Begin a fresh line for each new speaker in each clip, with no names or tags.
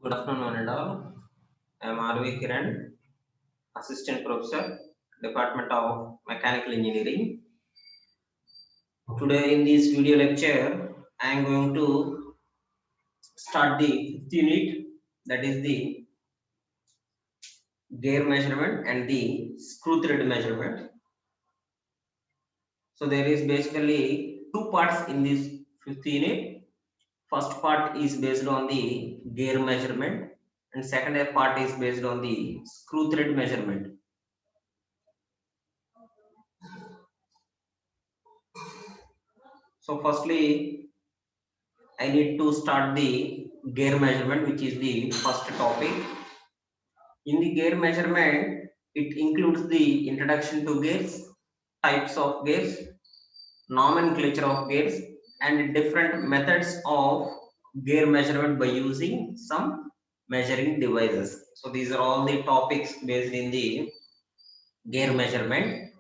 Good afternoon, one and all. I am R.V. Kiran, Assistant Professor, Department of Mechanical Engineering. Today, in this video lecture, I am going to start the fifth unit, that is the gear measurement and the screw thread measurement. So, there is basically two parts in this fifth unit. First part is based on the gear measurement, and second part is based on the screw thread measurement. So, firstly, I need to start the gear measurement, which is the first topic. In the gear measurement, it includes the introduction to gears, types of gears, nomenclature of gears, and different methods of gear measurement by using some measuring devices. So these are all the topics based in the gear measurement.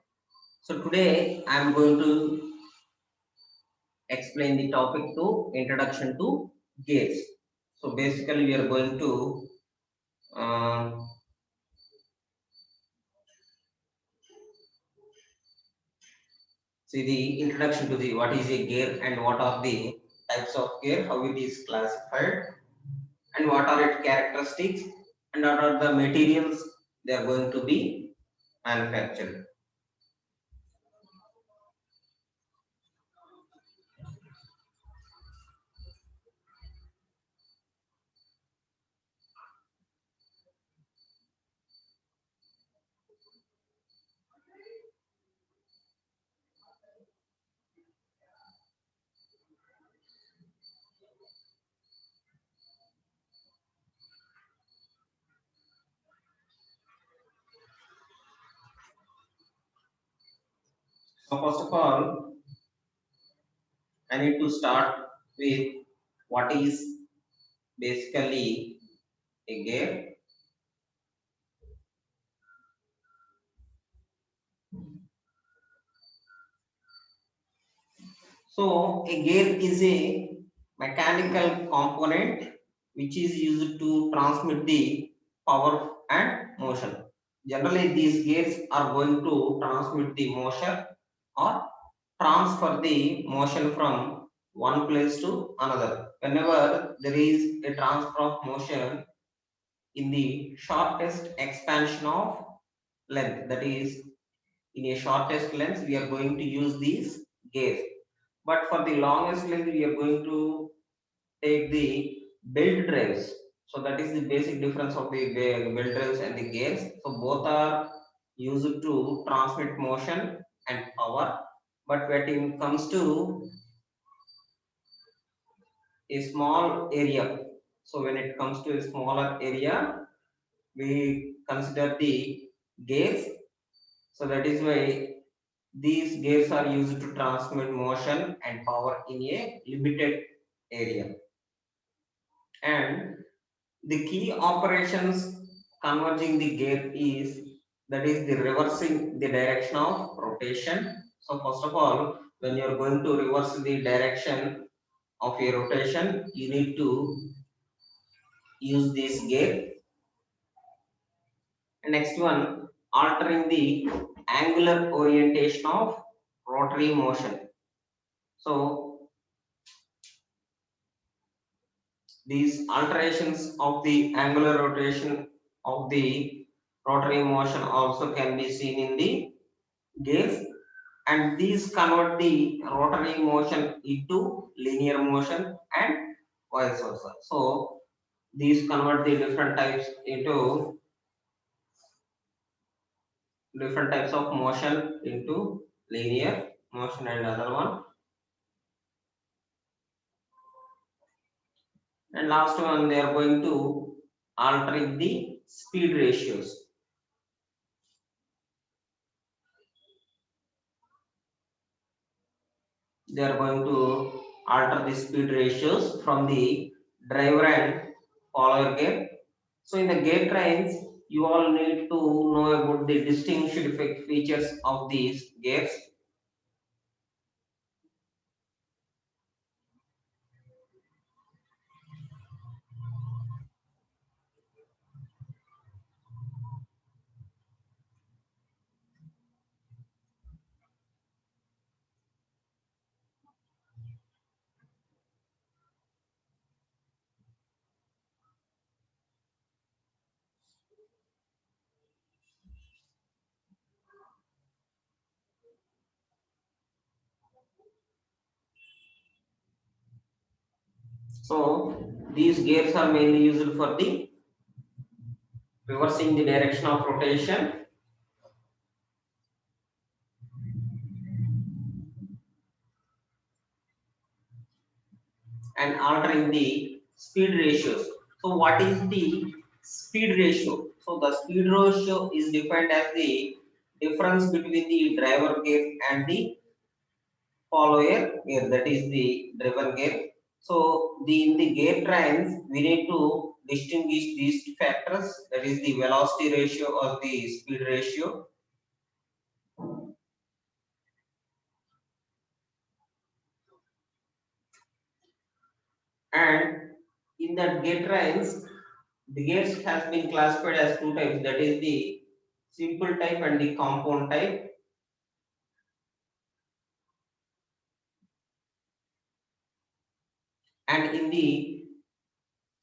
So today I am going to explain the topic to introduction to gears. So basically we are going to um, see the introduction to the what is a gear and what are the types of gear, how it is classified, and what are its characteristics, and what are the materials they are going to be manufactured. So first of all, I need to start with what is basically a gear. So a gear is a mechanical component which is used to transmit the power and motion. Generally, these gears are going to transmit the motion or transfer the motion from one place to another. Whenever there is a transfer of motion in the shortest expansion of length, that is, in a shortest length, we are going to use these gears. But for the longest length, we are going to take the belt drives. So that is the basic difference of the belt drives and the gears. So both are used to transmit motion and power. But when it comes to a small area, so when it comes to a smaller area, we consider the gears. So that is why these gears are used to transmit motion and power in a limited area. And the key operations converging the gear is, that is the reversing the direction of rotation. So first of all, when you are going to reverse the direction of a rotation, you need to use this gear. And next one, altering the angular orientation of rotary motion. So these alterations of the angular rotation of the rotary motion also can be seen in the gears, and these convert the rotary motion into linear motion and vice versa. So these convert the different types into different types of motion into linear motion and other one. And last one, they are going to altering the speed ratios. They are going to alter the speed ratios from the driver and follower gear. So in the gear trains, you all need to know about the distinguished features of these gears. So these gears are mainly used for the reversing the direction of rotation and altering the speed ratios. So what is the speed ratio? So the speed ratio is defined as the difference between the driver gear and the follower gear, that is the driven gear. So in the gear trains we need to distinguish these factors, that is the velocity ratio or the speed ratio. And in that gear trains, the gears has been classified as two types, that is the simple type and the compound type. And in the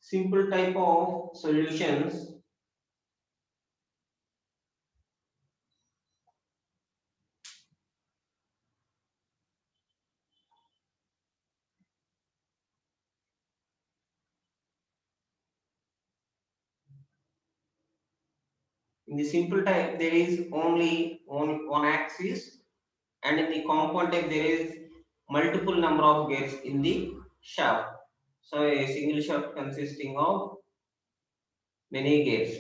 simple type of solutions, in the simple type there is only one axis, and in the compound type there is multiple number of gears in the shaft. So a single shaft consisting of many gears.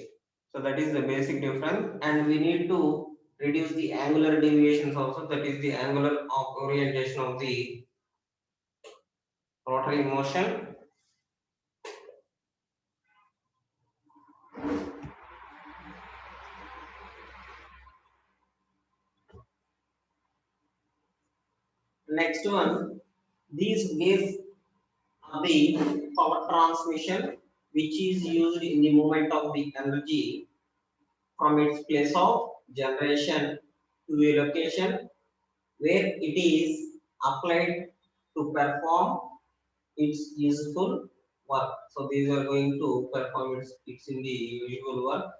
So that is the basic difference, and we need to reduce the angular deviations also, that is the angular of orientation of the rotary motion. Next one, these gears are the power transmission which is used in the movement of the energy from its place of generation to a location where it is applied to perform its useful work. So these are going to perform its in the usual work.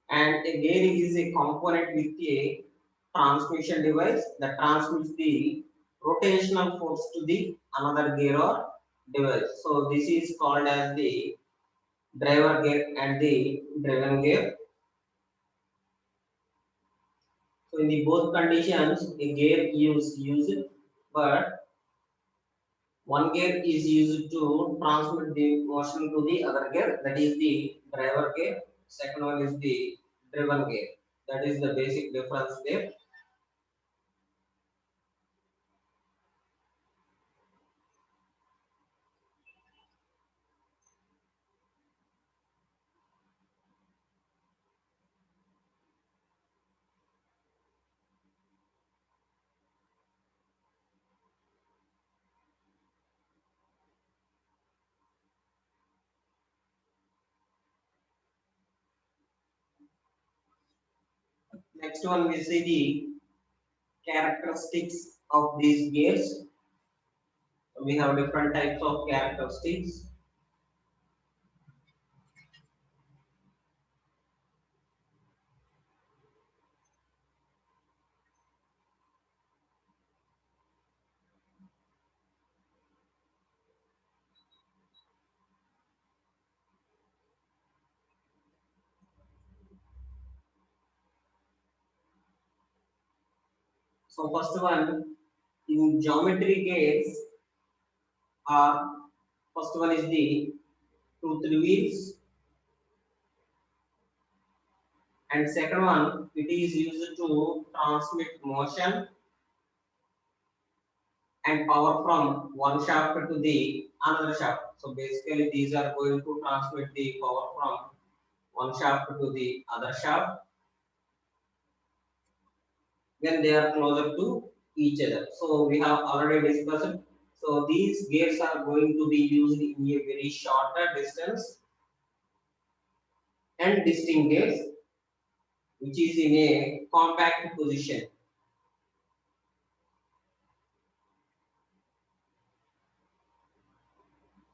And a gear is a component with a transmission device that transmits the rotational force to the another gear or device. So this is called as the driver gear and the driven gear. So in the both conditions, a gear is used, but one gear is used to transmit the motion to the other gear, that is the driver gear. Second one is the driven gear. That is the basic difference there. Next one we see the characteristics of these gears. We have different types of characteristics. So first one, in geometry gears, are first one is the two three wheels, and second one it is used to transmit motion and power from one shaft to the another shaft. So basically these are going to transmit the power from one shaft to the other shaft. when they are closer to each other. So we have already discussed. So these gears are going to be used in a very shorter distance and distinct gears, which is in a compact position.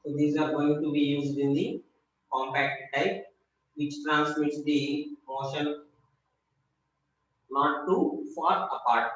So these are going to be used in the compact type, which transmits the motion not too far apart.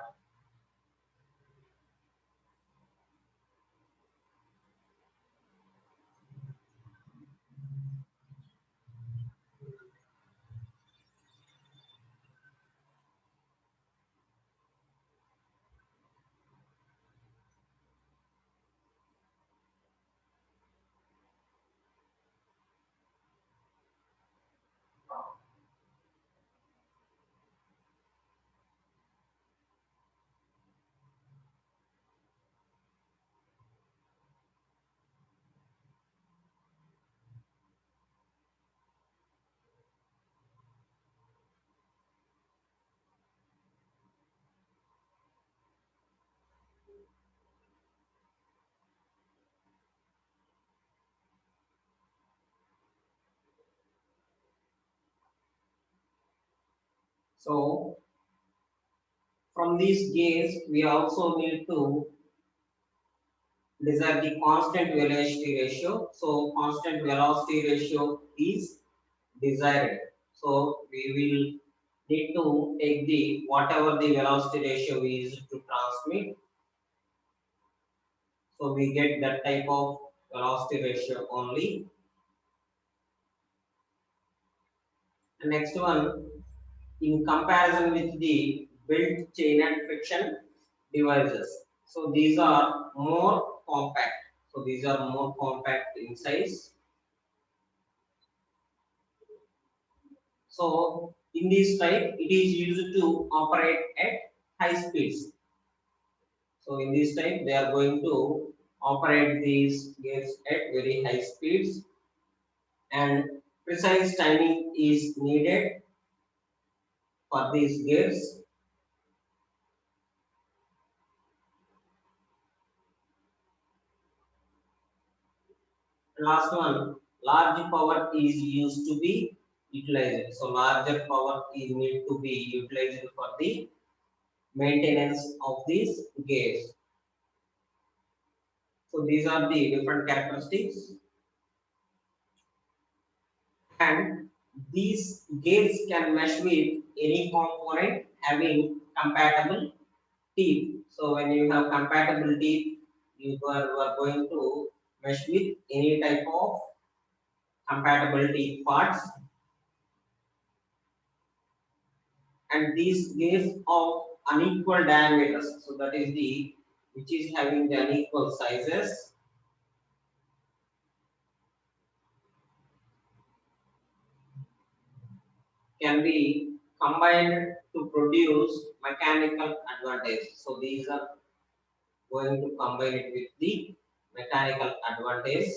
So from these gears, we also need to decide the constant velocity ratio. So constant velocity ratio is desired. So we will need to take the whatever the velocity ratio we use to transmit. So we get that type of velocity ratio only. The next one, in comparison with the built chain and friction devices. So these are more compact. So these are more compact in size. So in this type, it is used to operate at high speeds. So in this type, they are going to operate these gears at very high speeds, and precise timing is needed for these gears. Last one, large power is used to be utilized. So larger power is need to be utilized for the maintenance of these gears. So these are the different characteristics, and these gears can mesh with any component having compatible teeth. So when you have compatible teeth, you are going to mesh with any type of compatible teeth parts, and these gears of unequal diameters. So that is the which is having the unequal sizes can be combined to produce mechanical advantage. So these are going to combine it with the mechanical advantage.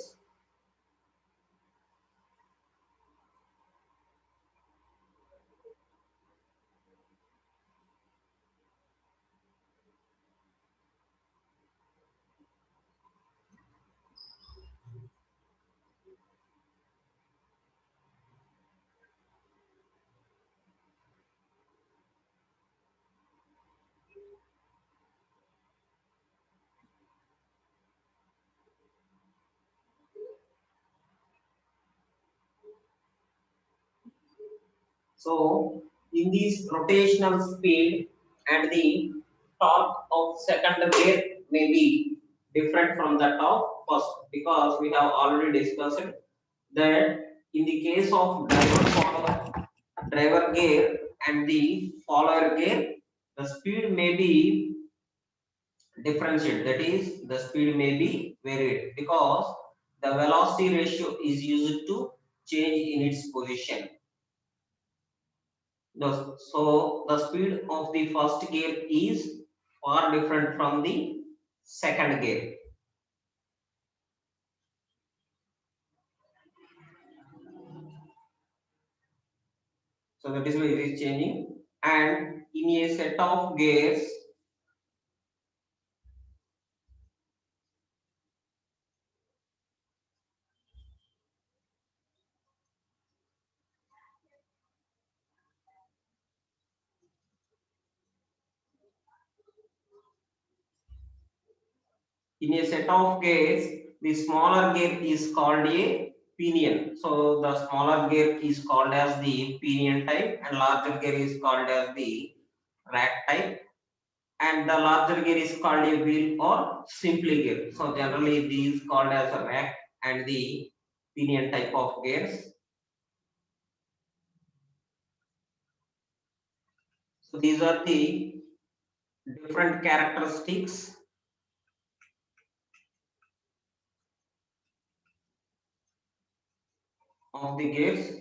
So in this rotational speed and the torque of second gear may be different from that of first, because we have already discussed that in the case of driver gear and the follower gear, the speed may be differentiate. That is, the speed may be varied because the velocity ratio is used to change in its position. So the speed of the first gear is far different from the second gear. So that is why it is changing. And in a set of gears, in a set of gears, the smaller gear is called a pinion. So the smaller gear is called as the pinion type, and larger gear is called as the rack type, and the larger gear is called a wheel or simply gear. So generally these called as a rack and the pinion type of gears. So these are the different characteristics of the gears.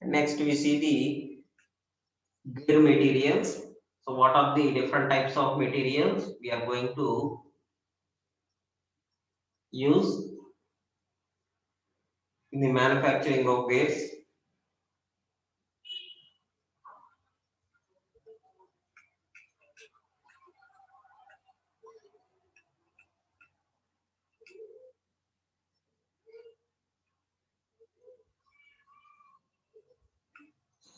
Next we see the gear materials. So what are the different types of materials we are going to use in the manufacturing of gears?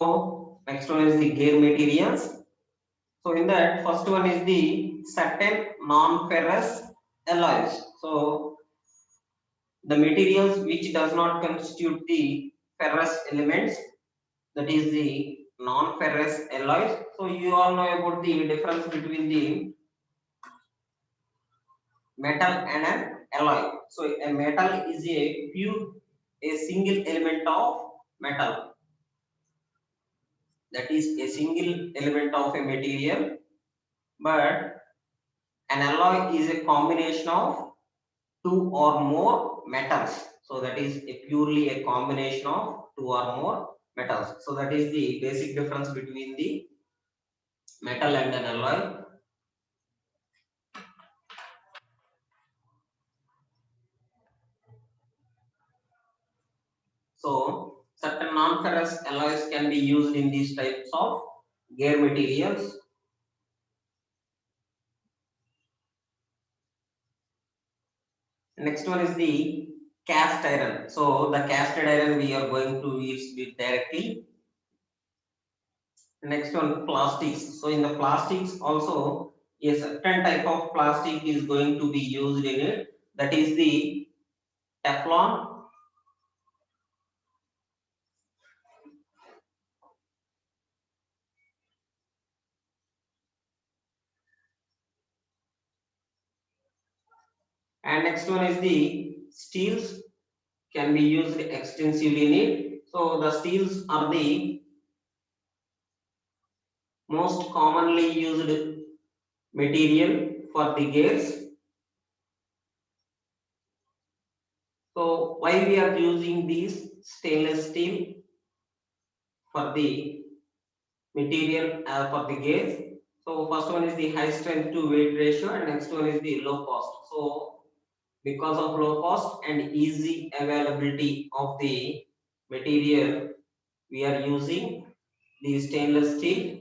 So next one is the gear materials. So in that first one is the certain non-ferrous alloys. So the materials which does not constitute the ferrous elements, that is the non-ferrous alloys. So you all know about the difference between the metal and an alloy. So a metal is a single element of metal, that is a single element of a material, but an alloy is a combination of two or more metals. So that is a purely a combination of two or more metals. So that is the basic difference between the metal and an alloy. So certain non-ferrous alloys can be used in these types of gear materials. Next one is the cast iron. So the casted iron we are going to use it directly. Next one, plastics. So in the plastics also a certain type of plastic is going to be used in it. That is the Teflon. And next one is the steels, can be used extensively in it. So the steels are the most commonly used material for the gears. So why we are using these stainless steel for the material for the gears? So first one is the high strength to weight ratio, and next one is the low cost. So because of low cost and easy availability of the material, we are using the stainless steel.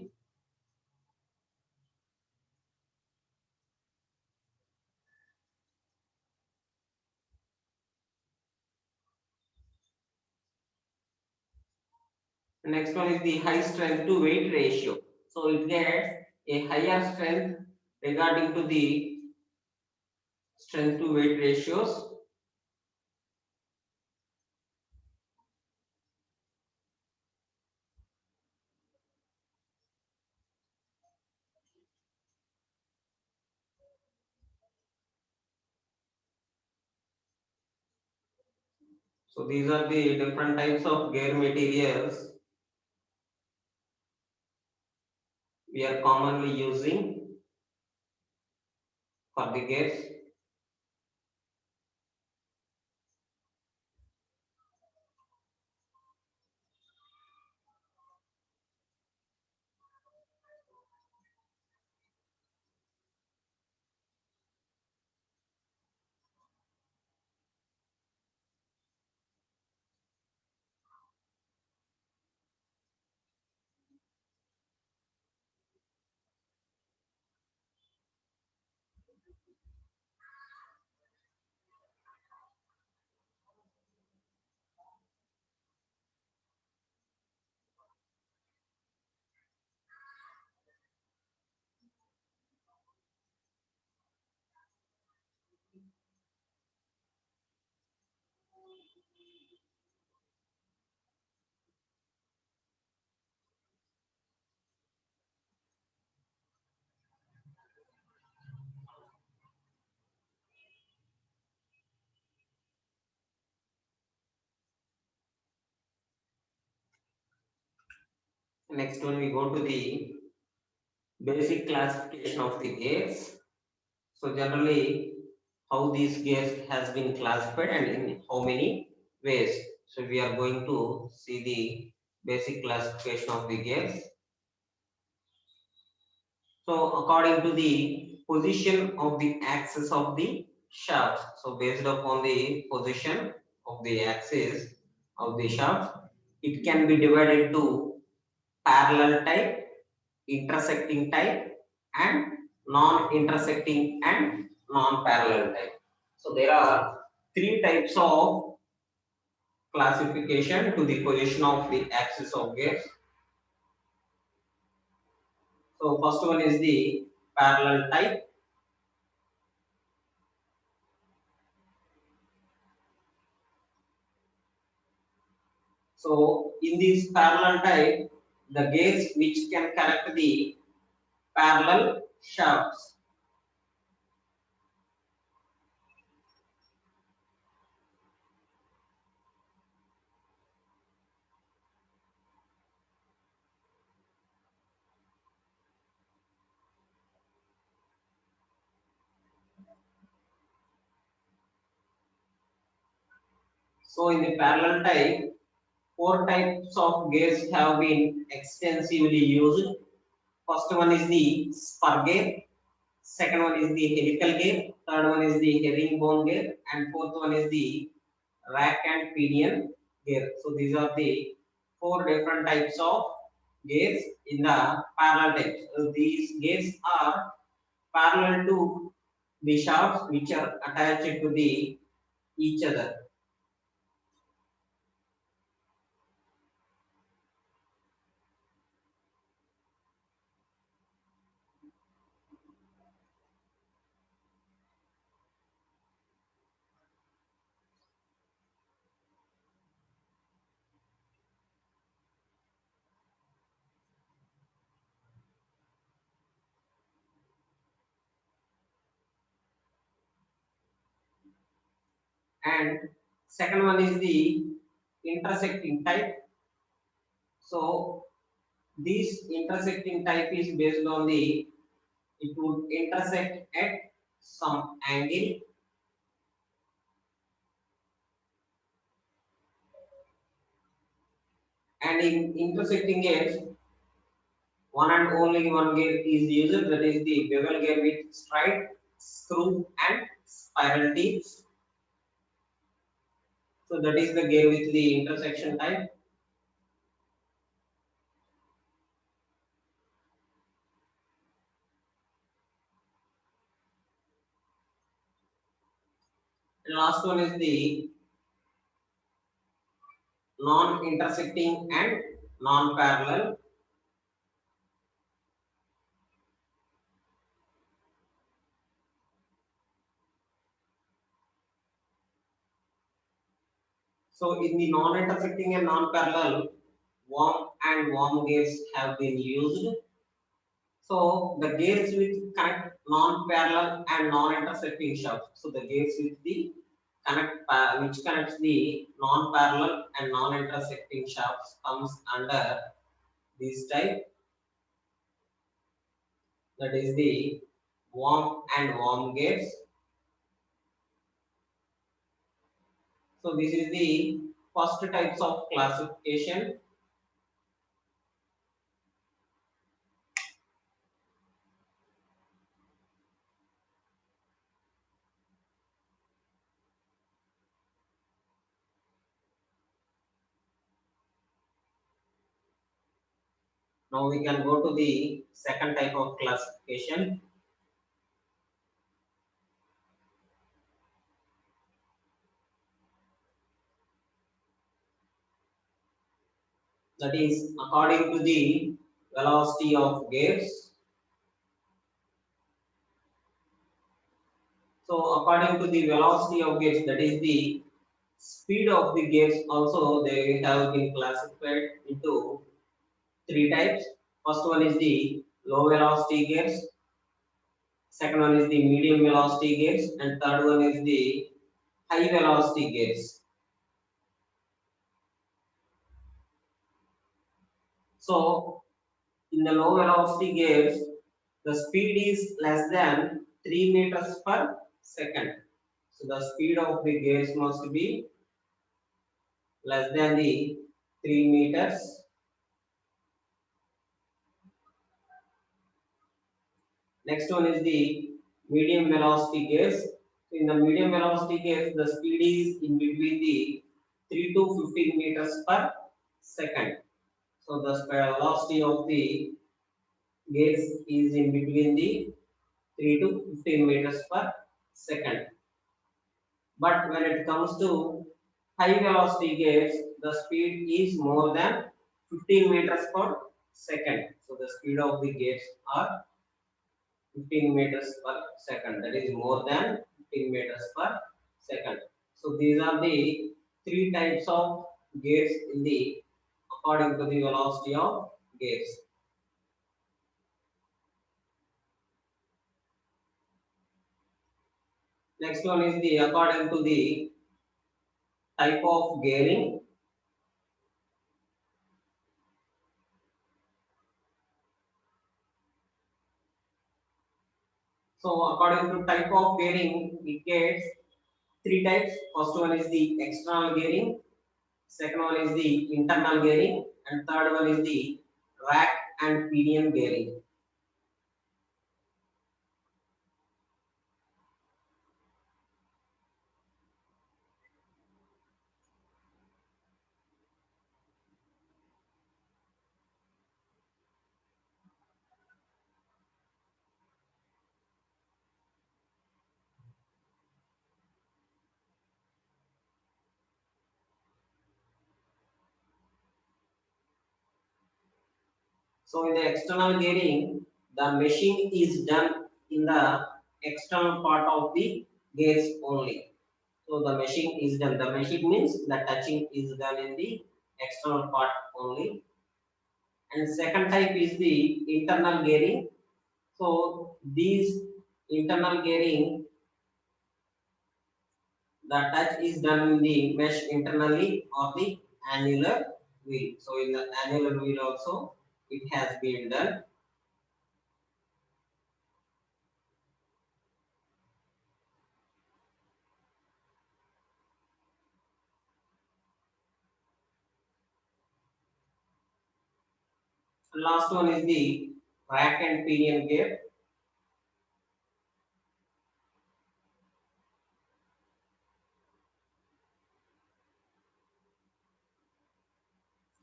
Next one is the high strength to weight ratio. So it gets a higher strength regarding to the strength to weight ratios. So these are the different types of gear materials we are commonly using for the gears. Next one, we go to the basic classification of the gears. So generally, how these gears has been classified and in how many ways. So we are going to see the basic classification of the gears. So according to the position of the axis of the shaft, so based upon the position of the axis of the shaft, it can be divided into parallel type, intersecting type, and non-intersecting and non-parallel type. So there are three types of classification to the position of the axis of gears. So first one is the parallel type. So in this parallel type, the gears which can connect the parallel shafts. So in the parallel type, four types of gears have been extensively used. First one is the spur gear, second one is the helical gear, third one is the herringbone gear, and fourth one is the rack and pinion gear. So these are the four different types of gears in the parallel type. So these gears are parallel to the shafts which are attached to the each other. And second one is the intersecting type. So this intersecting type is based on the, it would intersect at some angle, and in intersecting gears, one and only one gear is used, that is the bevel gear with straight screw and spiral tips. So that is the gear with the intersection type. And last one is the non-intersecting and non-parallel. So in the non-intersecting and non-parallel, worm and worm gears have been used. So the gears with connect non-parallel and non-intersecting shafts. So the gears with the which connects the non-parallel and non-intersecting shafts comes under this type, that is the worm and worm gates. So this is the first types of classification. Now we can go to the second type of classification. That is according to the velocity of gates. So according to the velocity of gates, that is the speed of the gates, also they have been classified into three types. First one is the low velocity gates, second one is the medium velocity gates, and third one is the high velocity gates. So in the low velocity gates, the speed is less than 3 meters per second. So the speed of the gates must be less than the 3 meters. Next one is the medium velocity gates. In the medium velocity gates, the speed is in between the 3 to 15 meters per second. So the velocity of the gates is in between the 3 to 15 meters per second. But when it comes to high velocity gates, the speed is more than 15 meters per second. So the speed of the gates are 15 meters per second. That is more than 15 meters per second. So these are the three types of gates in the according to the velocity of gates. Next one is the according to the type of gearing. So according to type of gearing, we get three types. First one is the external gearing, second one is the internal gearing, and third one is the rack and pinion gearing. So in the external gearing, the meshing is done in the external part of the gears only. So the meshing is done. The meshing means the touching is done in the external part only. And second type is the internal gearing. So these internal gearing, the touch is done in the mesh internally or the annular wheel. So in the annular wheel also it has been done. Last one is the rack and pinion gear.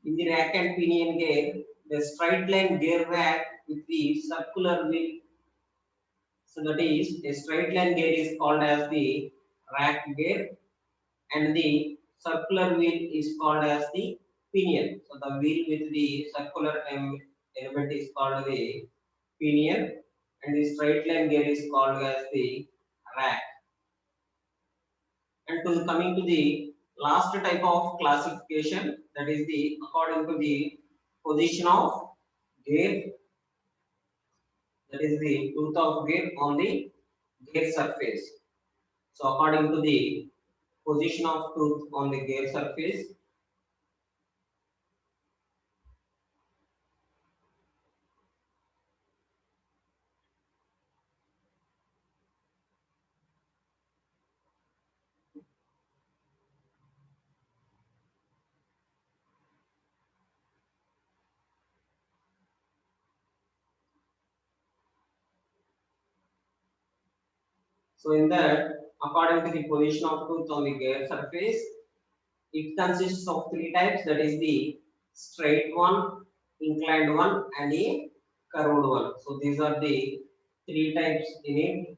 In the rack and pinion gear, the straight line gear rack with the circular wheel. So that is a straight line gear is called as the rack gear, and the circular wheel is called as the pinion. So the wheel with the circular element is called the pinion, and the straight line gear is called as the rack. And to coming to the last type of classification, that is the according to the position of gear, that is the tooth of gear on the gear surface. So according to the position of tooth on the gear surface. So in that, according to the position of tooth on the gear surface, it consists of three types, that is the straight one, inclined one, and a curved one. So these are the three types in it.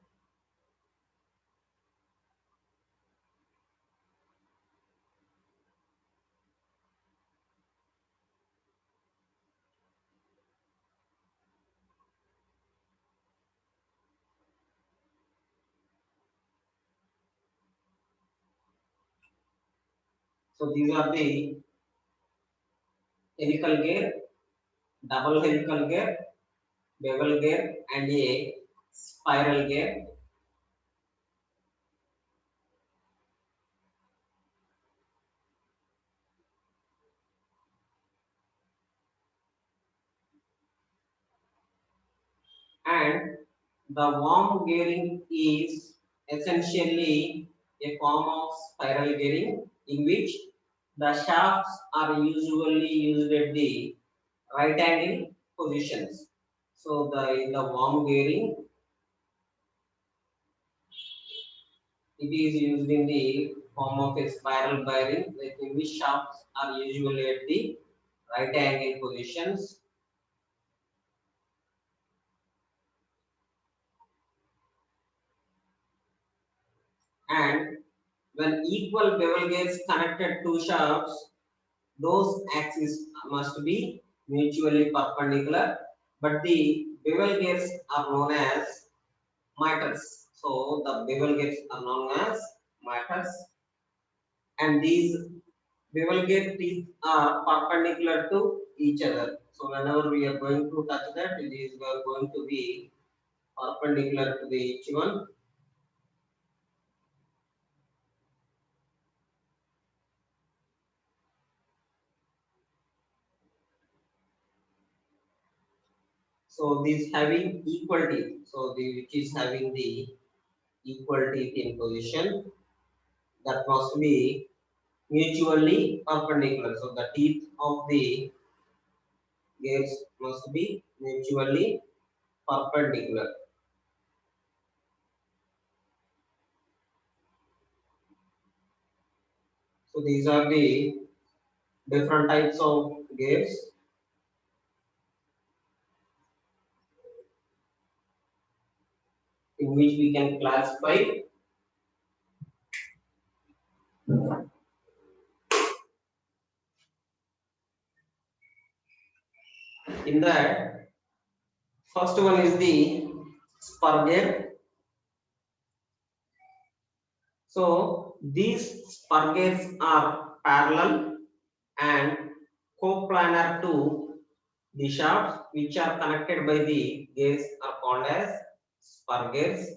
So these are the helical gear, double helical gear, bevel gear, and a spiral gear. And the worm gearing is essentially a form of spiral gearing in which the shafts are usually used at the right angle positions. So the worm gearing, it is used in the form of a spiral bearing, like in which shafts are usually at the right angle positions. And when equal bevel gears connected two shafts, those axes must be mutually perpendicular, but the bevel gears are known as miters. So the bevel gears are known as miters, and these bevel gear teeth are perpendicular to each other. So whenever we are going to touch that, it is going to be perpendicular to the each one. So these having equal teeth. So the which is having the equal teeth in position, that must be mutually perpendicular. So the teeth of the gears must be mutually perpendicular. So these are the different types of gears in which we can classify. In that, first one is the spur gear. So these spur gears are parallel and coplanar to the shafts which are connected by the gears are called as spur gears.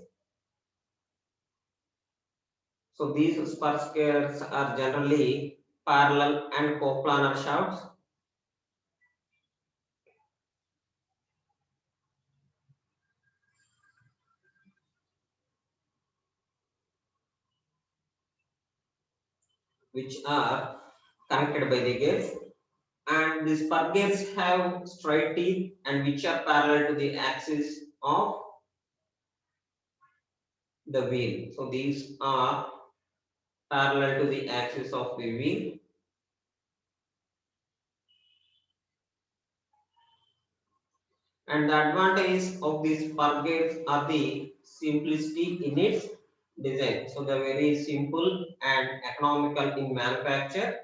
So these spur gears are generally parallel and coplanar shafts, which are connected by the gears, and these spur gears have straight teeth and which are parallel to the axis of the wheel. So these are parallel to the axis of the wheel. And the advantage of these spur gears are the simplicity in its design. So they're very simple and economical in manufacture,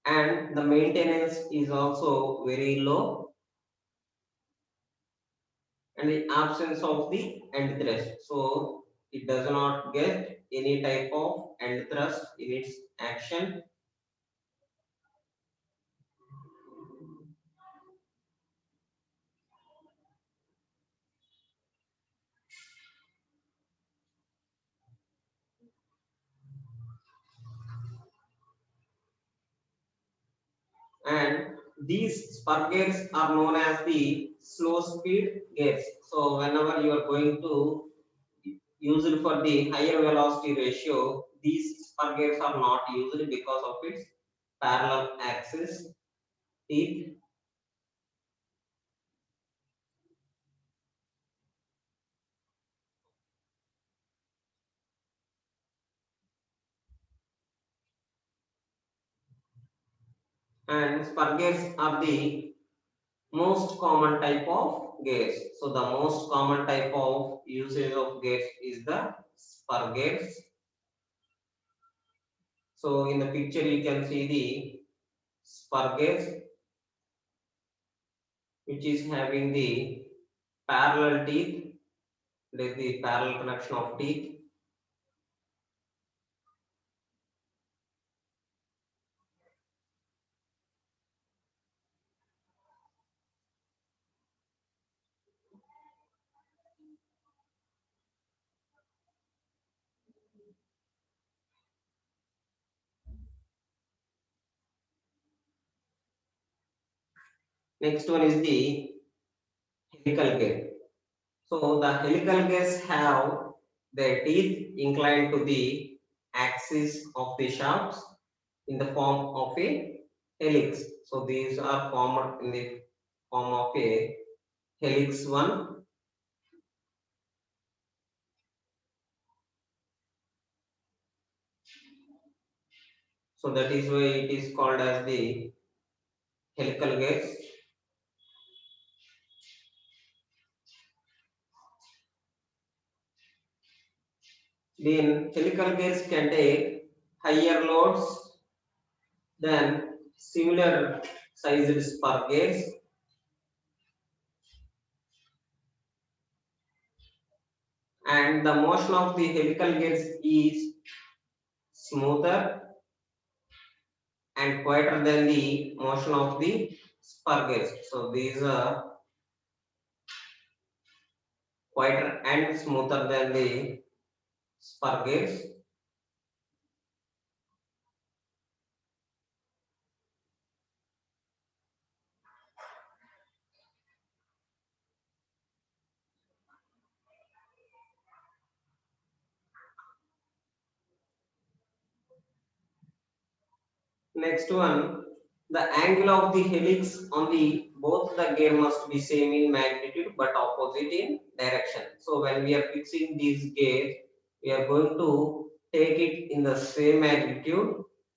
and the maintenance is also very low, and the absence of the end thrust. So it does not get any type of end thrust in its action. and these spur gears are known as the slow speed gears. So whenever you are going to use it for the higher velocity ratio, these spur gears are not used because of its parallel axis teeth. And spur gears are the most common type of gears. So the most common type of usage of gears is the spur gears. So in the picture you can see the spur gears which is having the parallel teeth, that is the parallel connection of teeth. Next one is the helical gear. So the helical gears have their teeth inclined to the axis of the shafts in the form of a helix. So these are formed in the form of a helix one. So that is why it is called as the helical gears. Then helical gears can take higher loads than similar sized spur gears, and the motion of the helical gears is smoother and quieter than the motion of the spur gears. So these are quieter and smoother than the spur gears. Next one, the angle of the helix on the both the gear must be same in magnitude but opposite in direction. So when we are fixing these gears, we are going to take it in the same magnitude,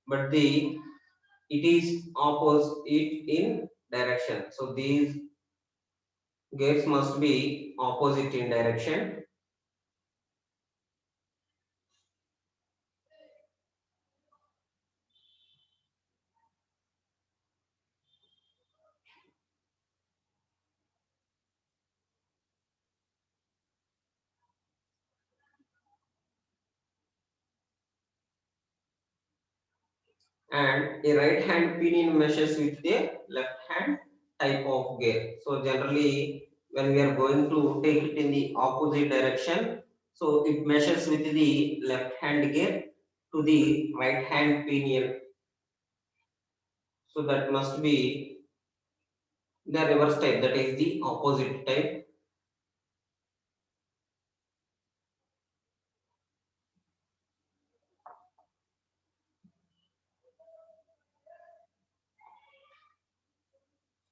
but the it is opposite in direction. So these gears must be opposite in direction. And a right hand pinion meshes with the left hand type of gear. So generally when we are going to take it in the opposite direction, so it meshes with the left hand gear to the right hand pinion. So that must be the reverse type, that is the opposite type.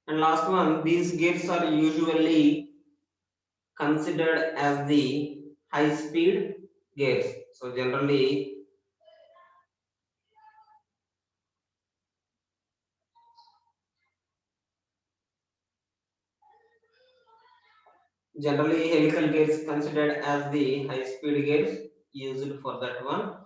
And last one, these gears are usually considered as the high speed gears. So generally helical gears considered as the high speed gears used for that one.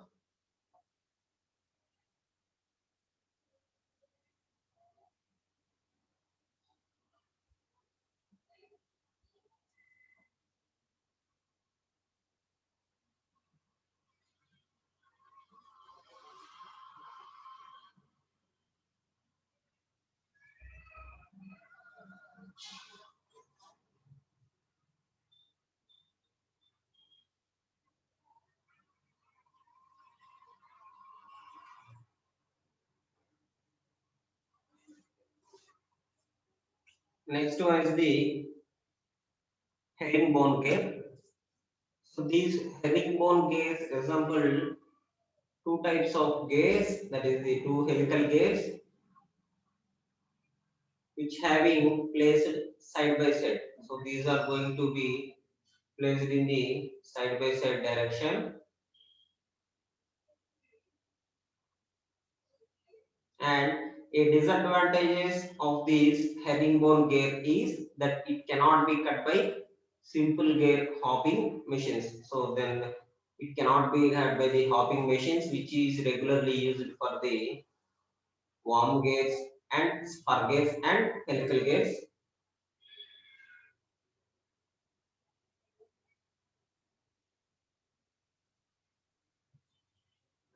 Next one is the herringbone gear. So these herringbone gears resemble two types of gears, that is the two helical gears, which having placed side by side. So these are going to be placed in the side by side direction, and a disadvantages of this herringbone gear is that it cannot be cut by simple gear hopping machines. So then it cannot be cut by the hopping machines which is regularly used for the worm gears and spur gears and helical gears.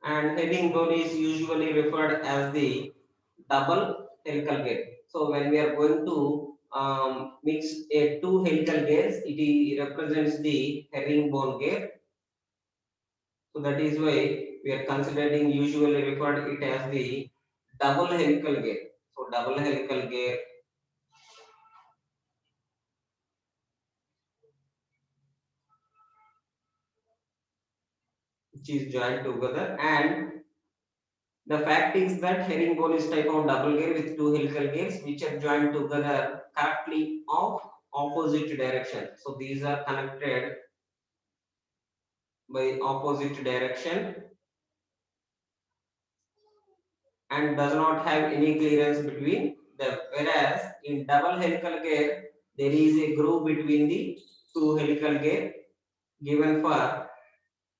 And herringbone is usually referred as the double helical gear. So when we are going to mix a two helical gears, represents the herringbone gear. So that is why we are considering usually referred it as the double helical gear. So double helical gear, which is joined together, and the fact is that herringbone is type of double gear with two helical gears which are joined together correctly of opposite direction. So these are connected by opposite direction and does not have any clearance between them. Whereas in double helical gear, there is a groove between the two helical gear given for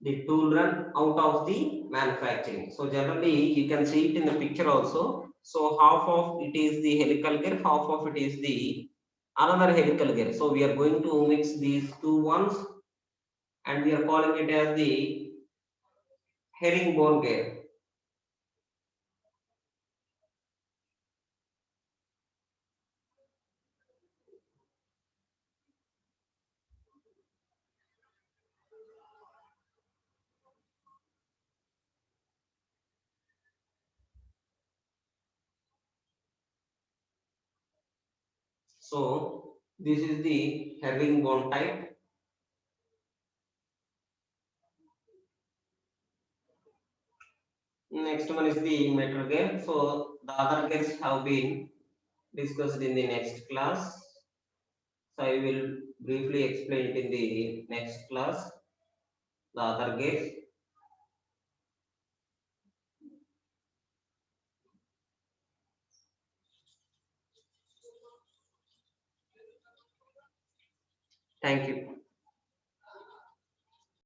the tool run out of the manufacturing. So generally you can see it in the picture also. So half of it is the helical gear, half of it is the another helical gear. So we are going to mix these two ones and we are calling it as the herringbone gear. So this is the herringbone type. Next one is the meter gear. So the other gears have been discussed in the next class. So I will briefly explain it in the next class. The other gears. Thank you.